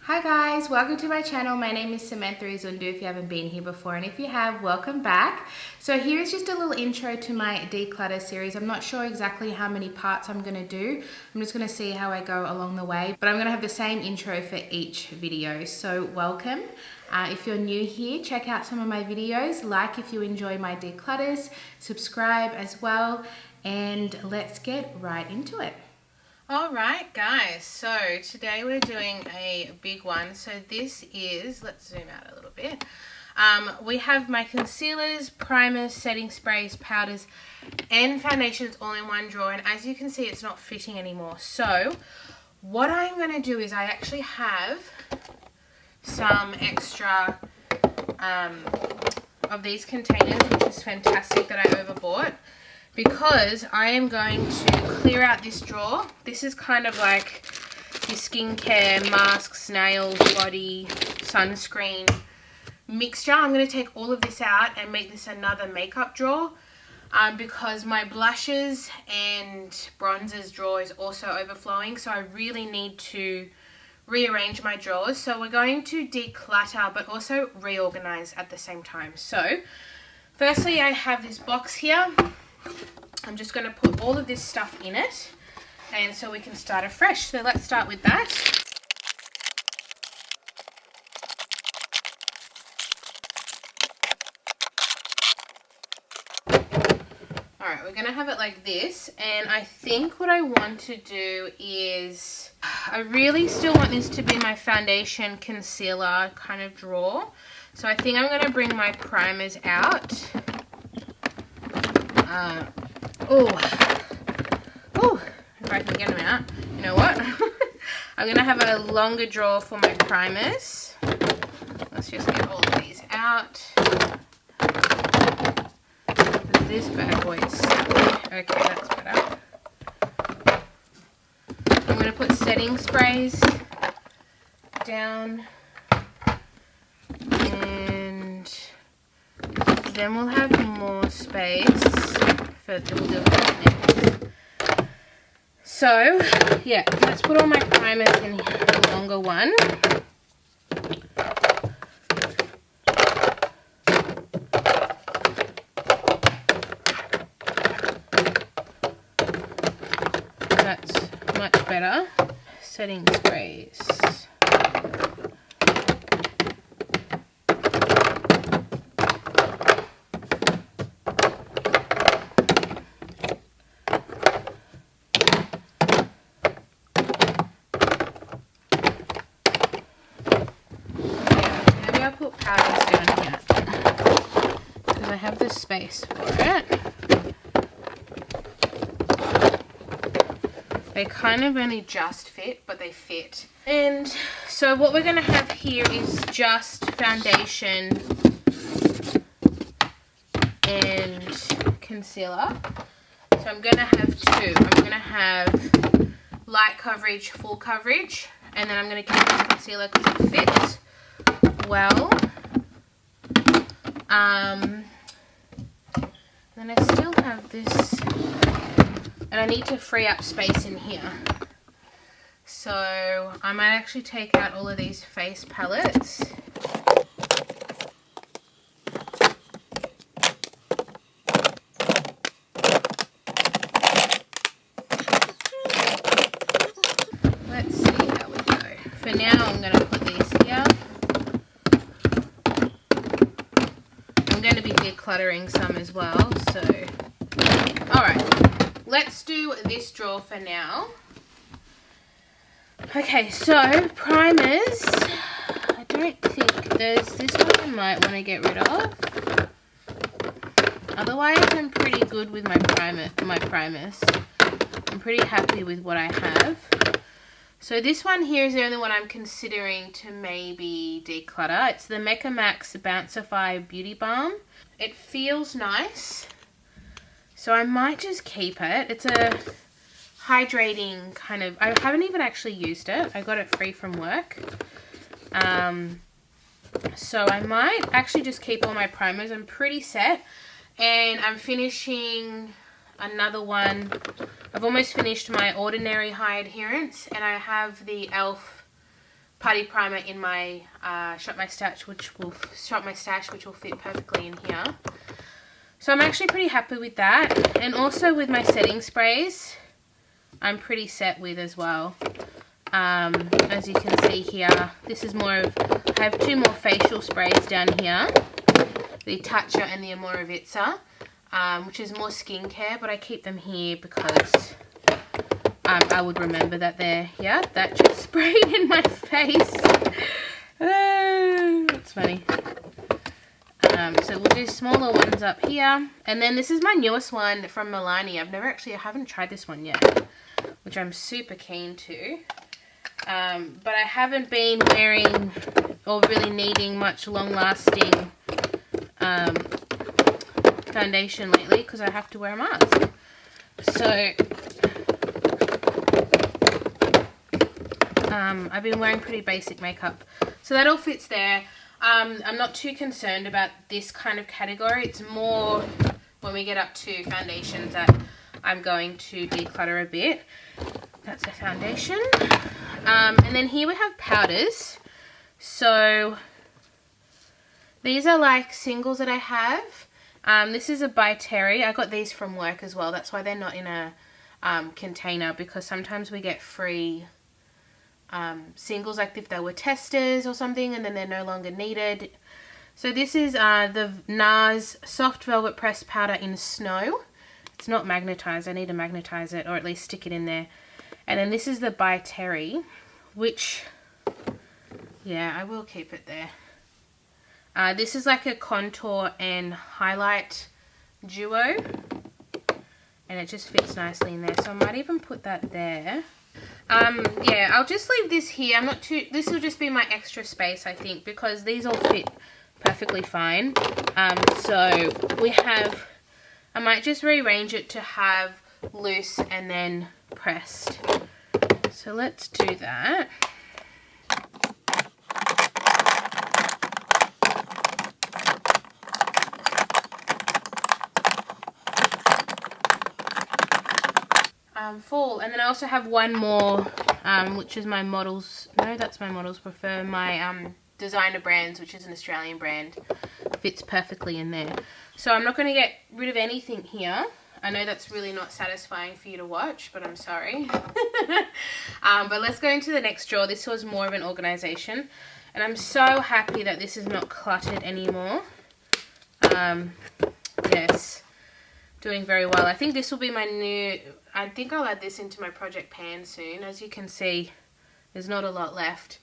Hi guys, welcome to my channel. My name is Samantha Izundu if you haven't been here before, and if you have, welcome back. So here's just a little intro to my declutter series. I'm not sure exactly how many parts I'm going to do. I'm just going to see how I go along the way, but I'm going to have the same intro for each video. So welcome. If you're new here, check out some of my videos, like if you enjoy my declutters, subscribe as well, and let's get right into it. Alright guys, so today we're doing a big one. So this is, let's zoom out a little bit. We have my concealers, primers, setting sprays, powders and foundations all in one drawer, and as you can see it's not fitting anymore. So what I'm going to do is I actually have some extra of these containers, which is fantastic that I overbought, because I am going to clear out this drawer. This is kind of like your skincare, masks, nails, body, sunscreen mixture. I'm going to take all of this out and make this another makeup drawer because my blushes and bronzers drawer is also overflowing. So I really need to rearrange my drawers. So we're going to declutter but also reorganize at the same time. So firstly, I have this box here. I'm just going to put all of this stuff in it, and so we can start afresh. So let's start with that. Alright, we're going to have it like this, and I think what I want to do is, I really still want this to be my foundation concealer kind of drawer. So I think I'm going to bring my primers out. If I can get them out. You know what? I'm going to have a longer drawer for my primers. Let's just get all of these out. This bad boy is stuck. Okay, that's better. I'm going to put setting sprays down. And then we'll have more space for the So, yeah, let's put all my primers in the longer one. That's much better. Setting sprays. Put powders down here because I have the space for it. They kind of only just fit, but they fit. And so what we're going to have here is just foundation and concealer. So I'm going to have two. I'm going to have light coverage, full coverage, and then I'm going to keep this concealer because it fits well. Then I still have this, and I need to free up space in here. So I might actually take out all of these face palettes. Let's see how we go. For now, I'm going to put these here. I'm going to be decluttering some as well, so alright, let's do this drawer for now. Okay, so primers, I don't think there's this one I might want to get rid of. Otherwise I'm pretty good with my primers. I'm pretty happy with what I have. So this one here is the only one I'm considering to maybe declutter. It's the Mecca Max Bounceify Beauty Balm. It feels nice, so I might just keep it. It's a hydrating kind of, I haven't even actually used it. I got it free from work. So I might actually just keep all my primers. I'm pretty set, and I'm finishing another one. I've almost finished my Ordinary High Adherence, and I have the e.l.f. Putty primer in my Shop My Stash, which will fit perfectly in here. So I'm actually pretty happy with that. And also with my setting sprays, I'm pretty set with as well. As you can see here, this is more of, I have 2 more facial sprays down here. The Tatcha and the Amorovitza, which is more skincare, but I keep them here because I would remember that they're, yeah, that just sprayed in my face. That's funny. So we'll do smaller ones up here. And then this is my newest one from Milani. I haven't tried this one yet, which I'm super keen to. But I haven't been wearing or really needing much long-lasting foundation lately because I have to wear a mask. So I've been wearing pretty basic makeup. So that all fits there. I'm not too concerned about this kind of category. It's more when we get up to foundations that I'm going to declutter a bit. That's the foundation. And then here we have powders. So these are like singles that I have. This is a by Terry. I got these from work as well. That's why they're not in a container, because sometimes we get free singles, like if they were testers or something and then they're no longer needed. So this is the NARS Soft Velvet Pressed Powder in Snow. It's not magnetized. I need to magnetize it or at least stick it in there. And then this is the by Terry, which, yeah, I will keep it there. This is like a contour and highlight duo, and it just fits nicely in there. So I might even put that there. Yeah, I'll just leave this here. This will just be my extra space, I think, because these all fit perfectly fine. So we have, I might just rearrange it to have loose and then pressed. So let's do that. Fall, and then I also have one more, which is my Models, no, that's my Models Prefer, my Designer Brands, which is an Australian brand. Fits perfectly in there. So I'm not going to get rid of anything here. I know that's really not satisfying for you to watch, but I'm sorry. But let's go into the next drawer. This was more of an organization, and I'm so happy that this is not cluttered anymore. Yes, doing very well. I think this will be my new, I think I'll add this into my project pan soon. As you can see, there's not a lot left.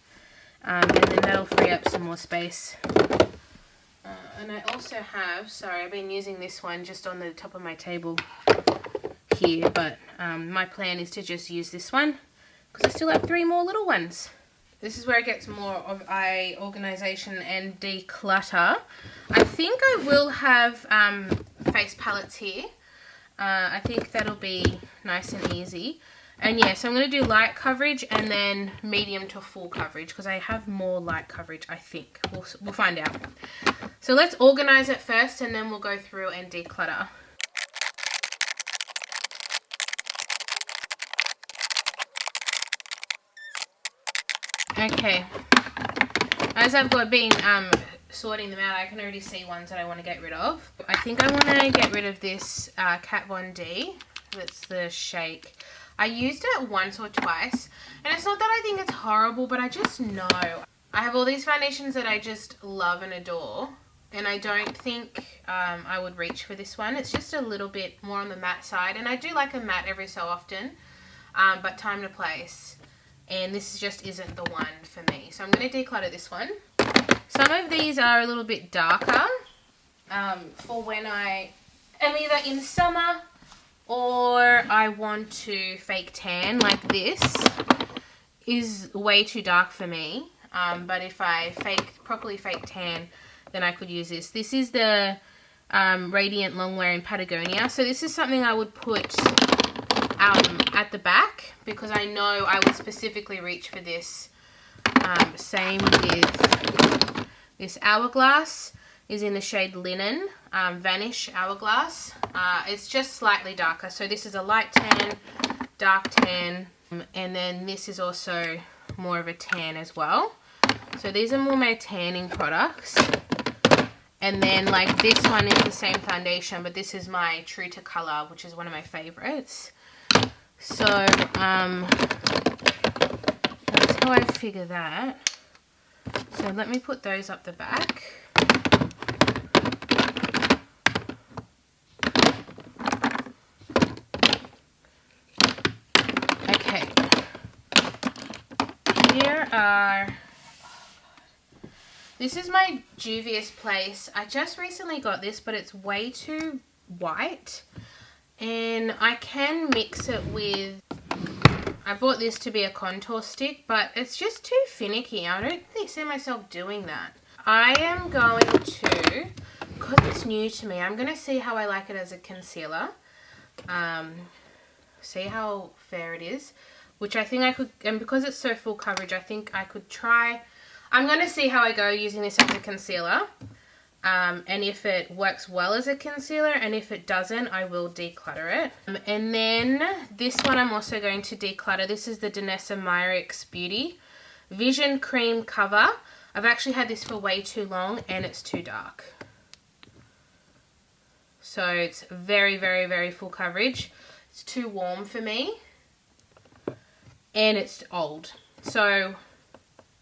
And then that'll free up some more space. And I also have, sorry, I've been using this one just on the top of my table here, but my plan is to just use this one because I still have 3 more little ones. This is where it gets more of a organization and declutter. I think I will have face palettes here. I think that'll be nice and easy. And yeah, so I'm going to do light coverage and then medium to full coverage because I have more light coverage, I think. We'll find out. So let's organize it first and then we'll go through and declutter. Okay, as I've been sorting them out, I can already see ones that I want to get rid of. I think I want to get rid of this Kat Von D. That's the Shake. I used it once or twice, and it's not that I think it's horrible, but I just know. I have all these foundations that I just love and adore, and I don't think I would reach for this one. It's just a little bit more on the matte side, and I do like a matte every so often, but time to place. And this just isn't the one for me. So I'm going to declutter this one. Some of these are a little bit darker for when I am either in summer or I want to fake tan. Like this is way too dark for me. But if I properly fake tan, then I could use this. This is the Radiant Longwear in Patagonia. So this is something I would put at the back because I know I would specifically reach for this. Same with this Hourglass is in the shade Linen, Vanish Hourglass. It's just slightly darker. So this is a light tan, dark tan, and then this is also more of a tan as well. So these are more my tanning products. And then like this one is the same foundation, but this is my True to Color, which is one of my favorites. So that's how I figure that. So let me put those up the back. Okay. Here are... This is my Juvia's Place. I just recently got this, but it's way too white. And I can mix it with... I bought this to be a contour stick, but it's just too finicky. I don't see myself doing that. I am going to, because it's new to me, I'm going to see how I like it as a concealer. See how fair it is. Which I think I could, and because it's so full coverage, I think I could try... I'm going to see how I go using this as a concealer, and if it works well as a concealer, and if it doesn't, I will declutter it. And then this one I'm also going to declutter. This is the Danessa Myricks Beauty Vision Cream Cover. I've actually had this for way too long, and it's too dark. So it's very, very, very full coverage. It's too warm for me, and it's old. So...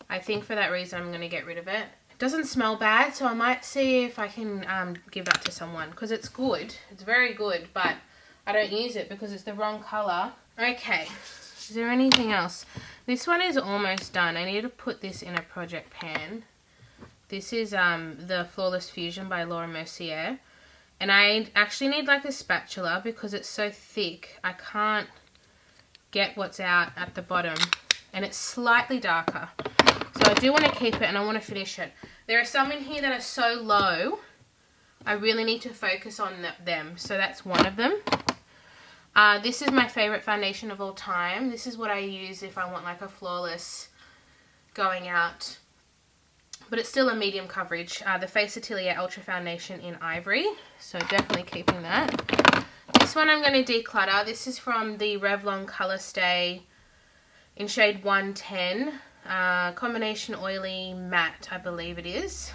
I think for that reason I'm going to get rid of it. It doesn't smell bad, so I might see if I can give that to someone, because it's good. It's very good, but I don't use it because it's the wrong colour. Okay, is there anything else? This one is almost done. I need to put this in a project pan. This is the Flawless Fusion by Laura Mercier. And I actually need like a spatula because it's so thick. I can't get what's out at the bottom. And it's slightly darker. So I do want to keep it and I want to finish it. There are some in here that are so low. I really need to focus on them. So that's one of them. This is my favorite foundation of all time. This is what I use if I want like a flawless going out. But it's still a medium coverage. The Face Atelier Ultra Foundation in Ivory. So definitely keeping that. This one I'm going to declutter. This is from the Revlon Color Stay in shade 110. Combination oily matte, I believe it is.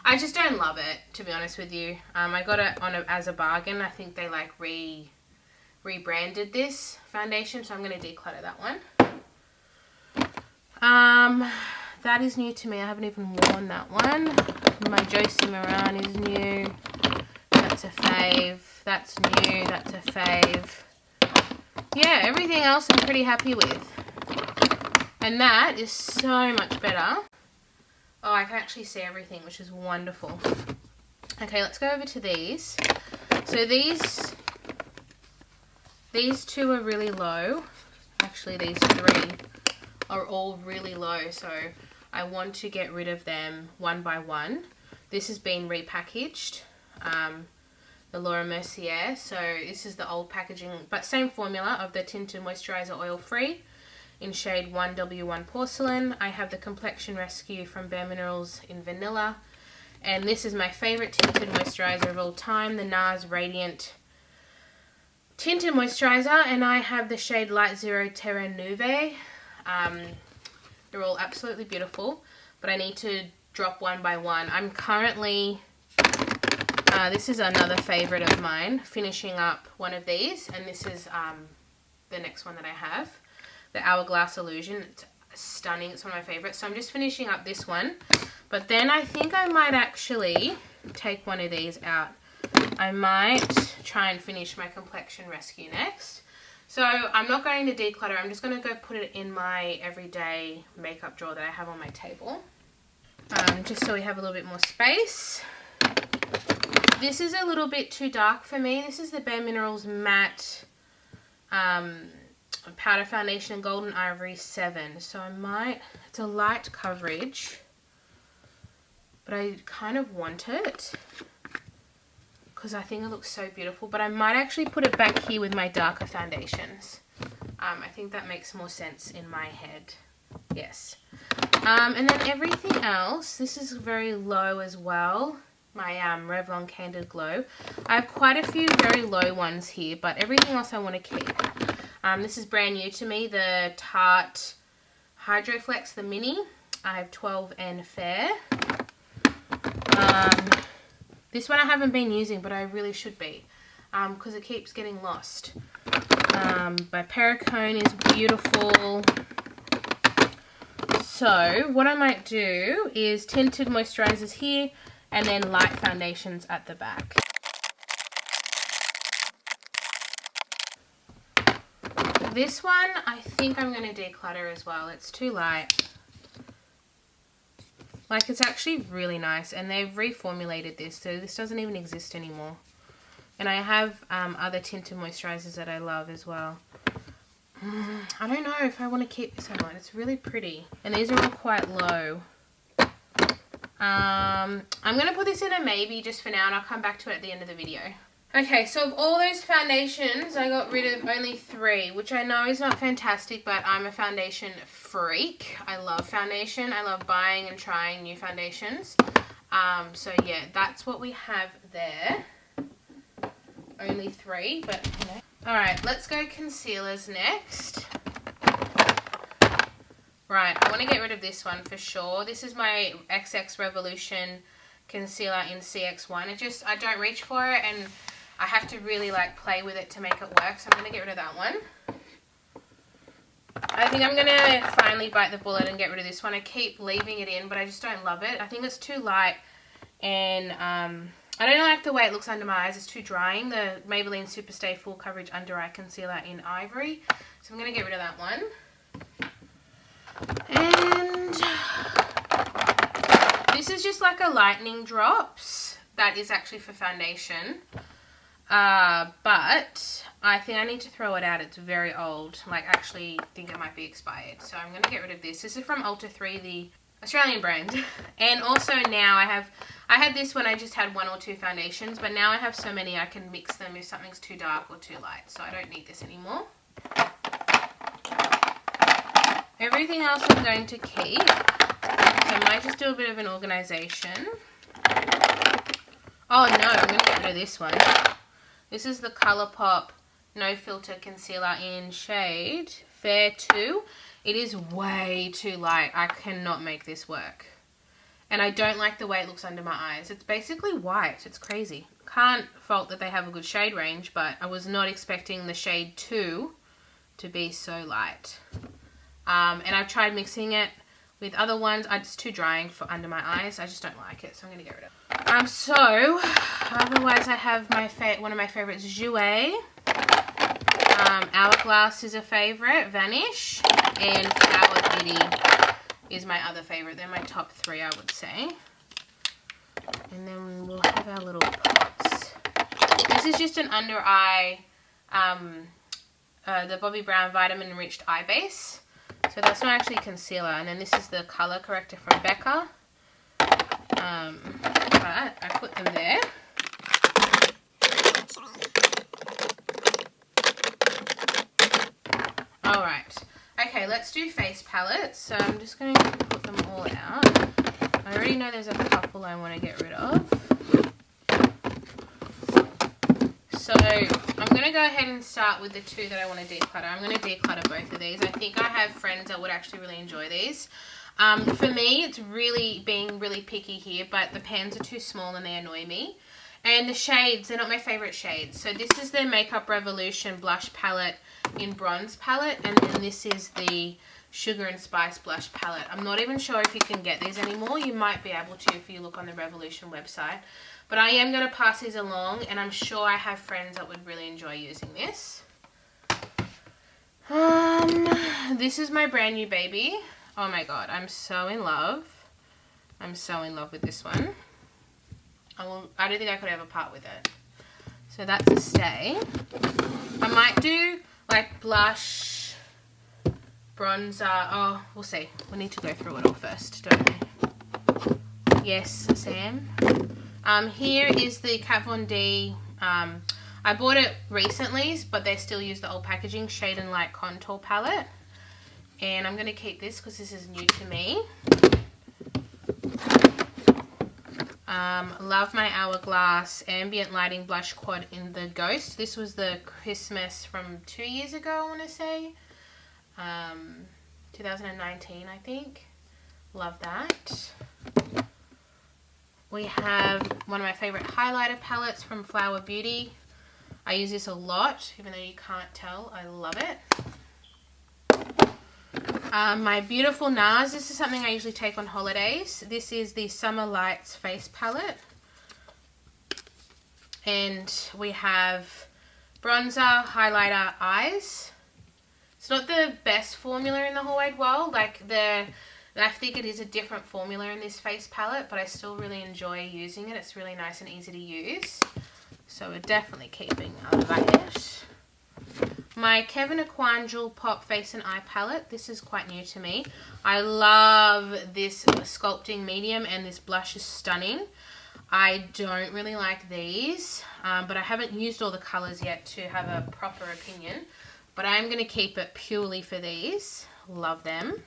I just don't love it, to be honest with you. I got it as a bargain. I think they like rebranded this foundation, so I'm going to declutter that one. That is new to me. I haven't even worn that one. My Josie Moran is new. That's a fave. That's new. That's a fave. Yeah, everything else I'm pretty happy with. And that is so much better. Oh, I can actually see everything, which is wonderful. Okay, let's go over to these. So these two are really low. Actually, these three are all really low. So I want to get rid of them one by one. This has been repackaged. The Laura Mercier. So this is the old packaging, but same formula of the Tinted Moisturizer Oil Free in shade 1W1 Porcelain. I have the Complexion Rescue from Bare Minerals in Vanilla. And this is my favorite tinted moisturizer of all time, the NARS Radiant Tinted Moisturizer. And I have the shade Light Zero Terra Nuve. They're all absolutely beautiful, but I need to drop one by one. I'm currently... this is another favorite of mine, finishing up one of these, and this is the next one that I have, the Hourglass Illusion. It's stunning. It's one of my favorites. So I'm just finishing up this one, but then I think I might actually take one of these out. I might try and finish my Complexion Rescue next. So I'm not going to declutter. I'm just going to go put it in my everyday makeup drawer that I have on my table, just so we have a little bit more space. This is a little bit too dark for me. This is the Bare Minerals Matte Powder Foundation in Golden Ivory 7. So I might... It's a light coverage, but I kind of want it because I think it looks so beautiful. But I might actually put it back here with my darker foundations. I think that makes more sense in my head. Yes. And then everything else, this is very low as well. My Revlon Candid Glow. I have quite a few very low ones here, but everything else I want to keep. This is brand new to me, the Tarte Hydroflex the Mini. I have 12 and Fair. This one I haven't been using, but I really should be, because it keeps getting lost. My Perricone is beautiful. So what I might do is tinted moisturizers here and then light foundations at the back. This one I think I'm going to declutter as well. It's too light. Like, it's actually really nice, and they've reformulated this, so this doesn't even exist anymore. And I have other tinted moisturizers that I love as well. I don't know if I want to keep this or not. It's really pretty, and these are all quite low. I'm going to put this in a maybe just for now, and I'll come back to it at the end of the video. Okay, so of all those foundations, I got rid of only 3, which I know is not fantastic, but I'm a foundation freak. I love foundation. I love buying and trying new foundations. So yeah, that's what we have there. Only 3, but you know. Alright, let's go concealers next. Right, I want to get rid of this one for sure. This is my XX Revolution concealer in CX1. I don't reach for it, and I have to really like play with it to make it work, so I'm going to get rid of that one. I think I'm going to finally bite the bullet and get rid of this one. I keep leaving it in, but I just don't love it. I think it's too light, and I don't like the way it looks under my eyes. It's too drying. The Maybelline Superstay Full Coverage Under Eye Concealer in Ivory. So I'm going to get rid of that one. And this is just like a lightning drops. That is actually for foundation. But I think I need to throw it out. It's very old. Like, actually think it might be expired. So I'm going to get rid of this. This is from Ulta 3, the Australian brand. And also now I had this when I just had 1 or 2 foundations, but now I have so many I can mix them if something's too dark or too light. So I don't need this anymore. Everything else I'm going to keep. So I might just do a bit of an organization. Oh no, I'm going to get rid of this one. This is the Colourpop No Filter Concealer in shade Fair 2. It is way too light. I cannot make this work. And I don't like the way it looks under my eyes. It's basically white. It's crazy. Can't fault that they have a good shade range, but I was not expecting the shade 2 to be so light. And I've tried mixing it with other ones. It's too drying for under my eyes. I just don't like it, so I'm going to get rid of it. So, otherwise I have one of my favorites, Jouer. Hourglass is a favorite, Vanish, and Flower Beauty is my other favorite. They're my top 3, I would say. And then we'll have our little pots. This is just an under eye, the Bobbi Brown Vitamin Enriched Eye Base. So that's not actually concealer. And then this is the color corrector from Becca. But I put them there. Alright. Okay, let's do face palettes. So I'm just going to put them all out. I already know there's a couple I want to get rid of. So I'm going to go ahead and start with the 2 that I want to declutter. I'm going to declutter both of these. I think I have friends that would actually really enjoy these. For me, it's really being really picky here, but the pans are too small and they annoy me. And the shades, they're not my favorite shades. So this is the Makeup Revolution blush palette in bronze palette, and then this is the Sugar and Spice blush palette. I'm not even sure if you can get these anymore. You might be able to if you look on the Revolution website. But I am going to pass these along, and I'm sure I have friends that would really enjoy using this. This is my brand new baby. Oh my god, I'm so in love. I'm so in love with this one. I don't think I could ever part with it. So that's a stay. I might do like blush, bronzer. Oh, we'll see. We need to go through it all first, don't we? Yes, Sam. Here is the Kat Von D. I bought it recently, but they still use the old packaging, Shade and Light Contour Palette. And I'm going to keep this because this is new to me. Love my Hourglass Ambient Lighting Blush Quad in the Ghost. This was the Christmas from 2 years ago, I want to say. 2019, I think. Love that. We have one of my favorite highlighter palettes from Flower Beauty. I use this a lot, even though you can't tell. I love it. My beautiful NARS, this is something I usually take on holidays. This is the Summer Lights face palette. And we have bronzer, highlighter, eyes. It's not the best formula in the whole wide world. Like I think it is a different formula in this face palette, but I still really enjoy using it. It's really nice and easy to use. So we're definitely keeping that. My Kevyn Aucoin Jewel Pop Face and Eye Palette. This is quite new to me. I love this sculpting medium, and this blush is stunning. I don't really like these, but I haven't used all the colours yet to have a proper opinion. But I'm going to keep it purely for these. Love them.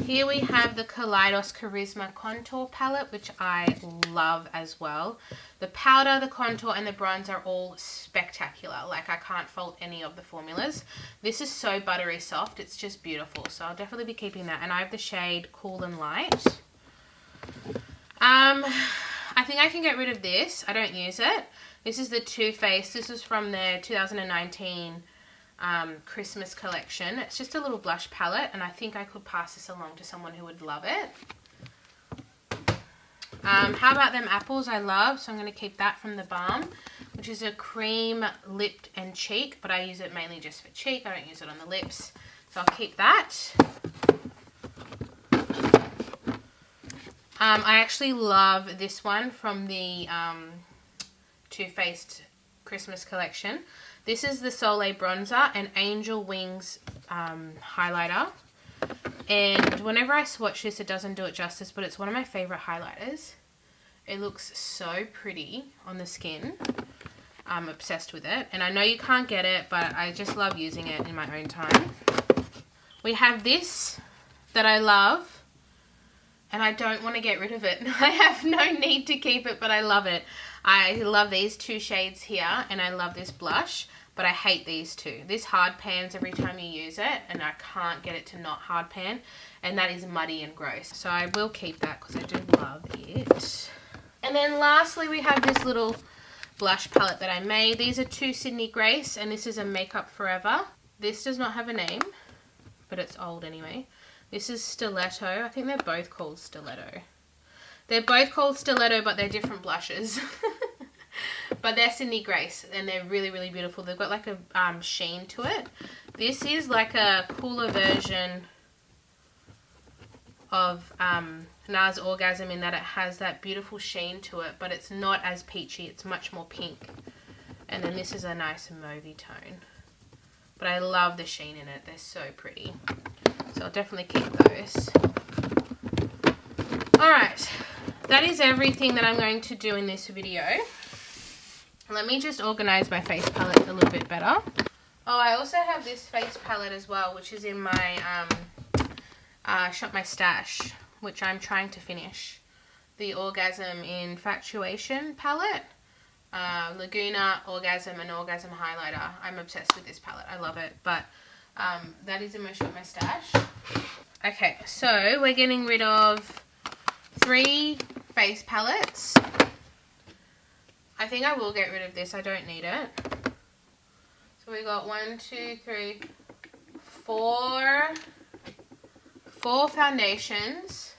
Here we have the Kaleidos Charisma Contour Palette, which I love as well. The powder, the contour, and the bronze are all spectacular. Like, I can't fault any of the formulas. This is so buttery soft. It's just beautiful. So I'll definitely be keeping that. And I have the shade Cool and Light. I think I can get rid of this. I don't use it. This is the Too Faced. This is from their 2019 Christmas collection. It's just a little blush palette, and I think I could pass this along to someone who would love it. How about them apples? I love, so I'm going to keep that from the Balm, which is a cream lipped and cheek, but I use it mainly just for cheek. I don't use it on the lips, so I'll keep that. I actually love this one from the Too Faced Christmas collection. This is the Soleil Bronzer and Angel Wings highlighter. And whenever I swatch this, it doesn't do it justice, but it's one of my favorite highlighters. It looks so pretty on the skin. I'm obsessed with it. And I know you can't get it, but I just love using it in my own time. We have this that I love, and I don't want to get rid of it. I have no need to keep it, but I love it. I love these two shades here, and I love this blush, but I hate these two. This hard pans every time you use it, and I can't get it to not hard pan, and that is muddy and gross. So I will keep that because I do love it. And then lastly, we have this little blush palette that I made. These are two Sydney Grace, and this is a Makeup Forever. This does not have a name, but it's old anyway. This is Stiletto. I think they're both called Stiletto. They're both called Stiletto, but they're different blushes. But they're Sydney Grace, and they're really, really beautiful. They've got like a sheen to it. This is like a cooler version of NARS Orgasm in that it has that beautiful sheen to it, but it's not as peachy. It's much more pink. And then this is a nice mauvey tone. But I love the sheen in it. They're so pretty. So I'll definitely keep those. Alright, that is everything that I'm going to do in this video. Let me just organize my face palette a little bit better. Oh, I also have this face palette as well, which is in my Shop My Stash, which I'm trying to finish. The Orgasm Infatuation palette. Laguna, Orgasm, and Orgasm Highlighter. I'm obsessed with this palette. I love it. But that is in my Shop My Stash. Okay, so we're getting rid of 3 face palettes. I think I will get rid of this. I don't need it. So we got 1, 2, 3, 4 foundations,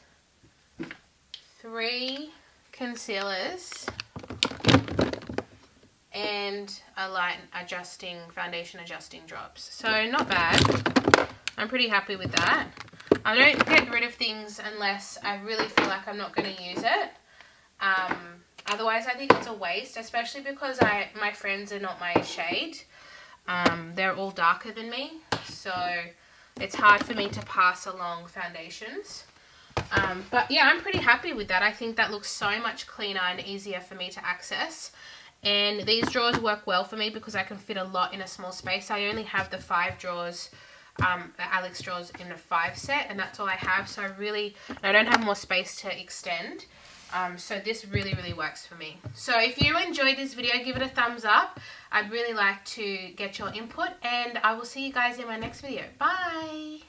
3 concealers, and a light adjusting, foundation adjusting drops. So not bad. I'm pretty happy with that. I don't get rid of things unless I really feel like I'm not going to use it. Otherwise, I think it's a waste, especially because my friends are not my shade. They're all darker than me, so it's hard for me to pass along foundations. But yeah, I'm pretty happy with that. I think that looks so much cleaner and easier for me to access. And these drawers work well for me because I can fit a lot in a small space. I only have the 5 drawers, the Alex drawers in a 5 set, and that's all I have. So I don't have more space to extend. So this really, really works for me. So if you enjoyed this video, give it a thumbs up. I'd really like to get your input, and I will see you guys in my next video. Bye!